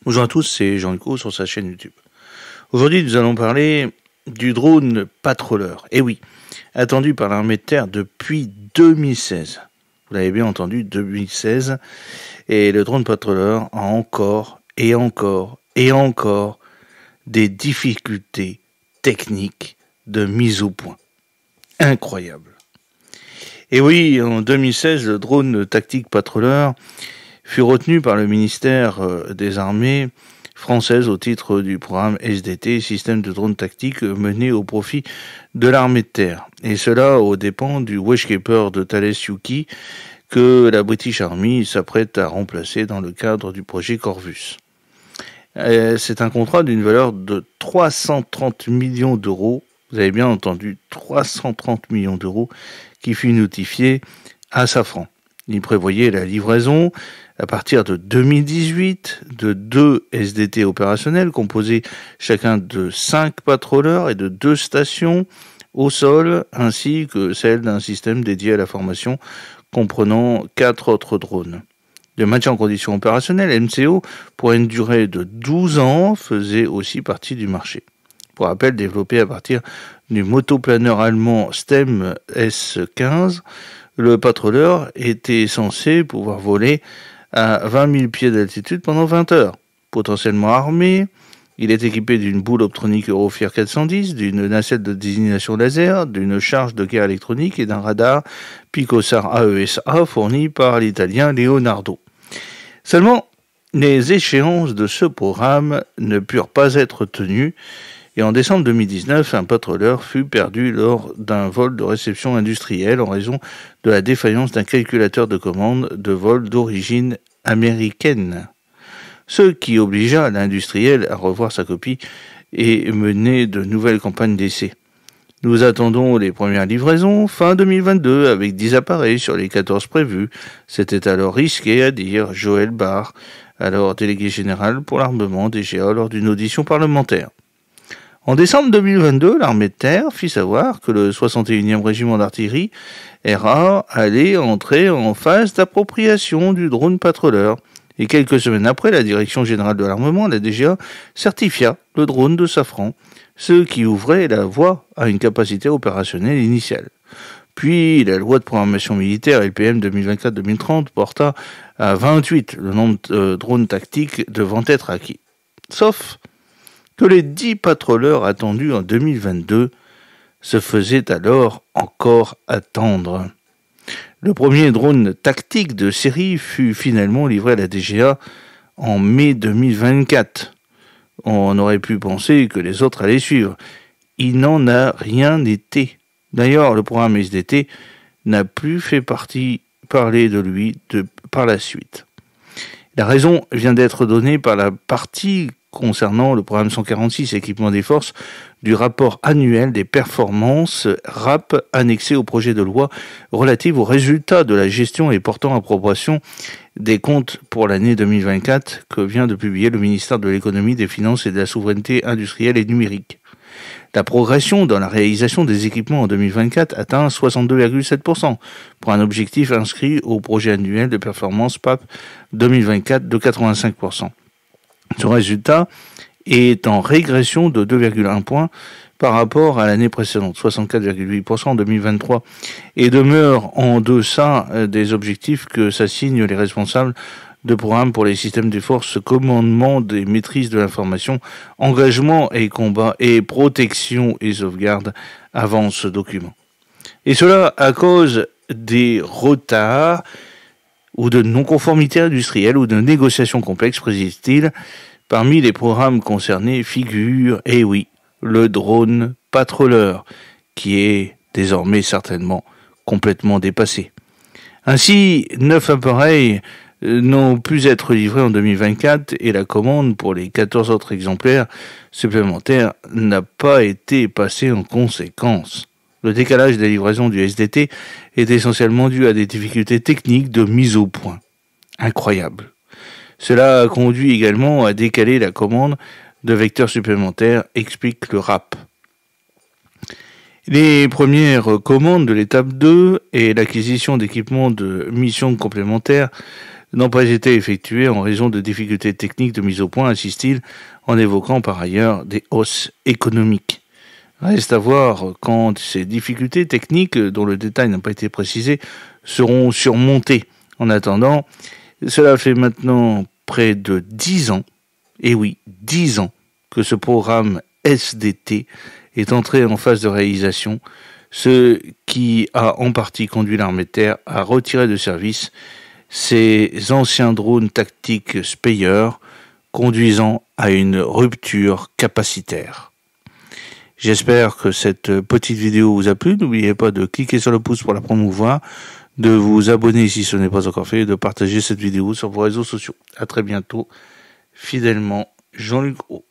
Bonjour à tous, c'est Jean Luco sur sa chaîne YouTube. Aujourd'hui, nous allons parler du drone patrouilleur. Et oui, attendu par l'armée de terre depuis 2016. Vous l'avez bien entendu, 2016. Et le drone patrouilleur a encore des difficultés techniques de mise au point. Incroyable. Et oui, en 2016, le drone tactique patrouilleur fut retenu par le ministère des Armées françaises au titre du programme SDT, système de drone tactique mené au profit de l'armée de terre. Et cela aux dépens du Watchkeeper de Thales Yuki que la British Army s'apprête à remplacer dans le cadre du projet Corvus. C'est un contrat d'une valeur de 330 millions d'euros, vous avez bien entendu, 330 millions d'euros, qui fut notifié à Safran. Il prévoyait la livraison à partir de 2018 de 2 SDT opérationnels composés chacun de 5 patrouilleurs et de 2 stations au sol, ainsi que celle d'un système dédié à la formation comprenant 4 autres drones. Le maintien en condition opérationnelle, MCO, pour une durée de 12 ans, faisait aussi partie du marché. Pour rappel, développé à partir du motoplaneur allemand STEM S15, le patrouilleur était censé pouvoir voler à 20 000 pieds d'altitude pendant 20 heures. Potentiellement armé, il est équipé d'une boule optronique Eurofire 410, d'une nacelle de désignation laser, d'une charge de guerre électronique et d'un radar Picosar AESA fourni par l'italien Leonardo. Seulement, les échéances de ce programme ne purent pas être tenues et en décembre 2019, un patrouilleur fut perdu lors d'un vol de réception industrielle en raison de la défaillance d'un calculateur de commande de vol d'origine américaine. Ce qui obligea l'industriel à revoir sa copie et mener de nouvelles campagnes d'essai. Nous attendons les premières livraisons fin 2022 avec 10 appareils sur les 14 prévus. C'était alors risqué à dire Joël Barr, alors délégué général pour l'armement DGA lors d'une audition parlementaire. En décembre 2022, l'armée de terre fit savoir que le 61e régiment d'artillerie RA allait entrer en phase d'appropriation du drone patrouilleur. Et quelques semaines après, la direction générale de l'armement, la DGA, certifia le drone de Safran, ce qui ouvrait la voie à une capacité opérationnelle initiale. Puis, la loi de programmation militaire LPM 2024-2030 porta à 28 le nombre de drones tactiques devant être acquis. Sauf que les 10 patrouilleurs attendus en 2022 se faisaient alors encore attendre. Le premier drone tactique de série fut finalement livré à la DGA en mai 2024. On aurait pu penser que les autres allaient suivre. Il n'en a rien été. D'ailleurs, le programme SDT n'a plus fait parler de lui par la suite. La raison vient d'être donnée par la partie concernant le programme 146, équipement des forces, du rapport annuel des performances RAP annexé au projet de loi relative aux résultats de la gestion et portant approbation des comptes pour l'année 2024 que vient de publier le ministère de l'économie, des finances et de la souveraineté industrielle et numérique. La progression dans la réalisation des équipements en 2024 atteint 62,7% pour un objectif inscrit au projet annuel de performance PAP 2024 de 85%. Ce résultat est en régression de 2,1 points par rapport à l'année précédente, 64,8% en 2023, et demeure en deçà des objectifs que s'assignent les responsables de programme pour les systèmes des forces, commandement des maîtrises de l'information, engagement et combat et protection et sauvegarde avant ce document. Et cela à cause des retards ou de non-conformité industrielle ou de négociations complexes, précise-t-il. Parmi les programmes concernés figure, eh oui, le drone patrouilleur, qui est désormais certainement complètement dépassé. Ainsi, 9 appareils n'ont pu être livrés en 2024 et la commande pour les 14 autres exemplaires supplémentaires n'a pas été passée en conséquence. Le décalage des livraisons du SDT est essentiellement dû à des difficultés techniques de mise au point. Incroyable. Cela a conduit également à décaler la commande de vecteurs supplémentaires, explique le RAP. Les premières commandes de l'étape 2 et l'acquisition d'équipements de mission complémentaires n'ont pas été effectués en raison de difficultés techniques de mise au point, insiste-t-il, en évoquant par ailleurs des hausses économiques. Reste à voir quand ces difficultés techniques, dont le détail n'a pas été précisé, seront surmontées. En attendant, cela fait maintenant près de 10 ans, et oui, 10 ans, que ce programme SDT est entré en phase de réalisation, ce qui a en partie conduit l'armée de terre à retirer de service ces anciens drones tactiques Speyer, conduisant à une rupture capacitaire. J'espère que cette petite vidéo vous a plu. N'oubliez pas de cliquer sur le pouce pour la promouvoir, de vous abonner si ce n'est pas encore fait et de partager cette vidéo sur vos réseaux sociaux. À très bientôt. Fidèlement, Jean-Luc Haut.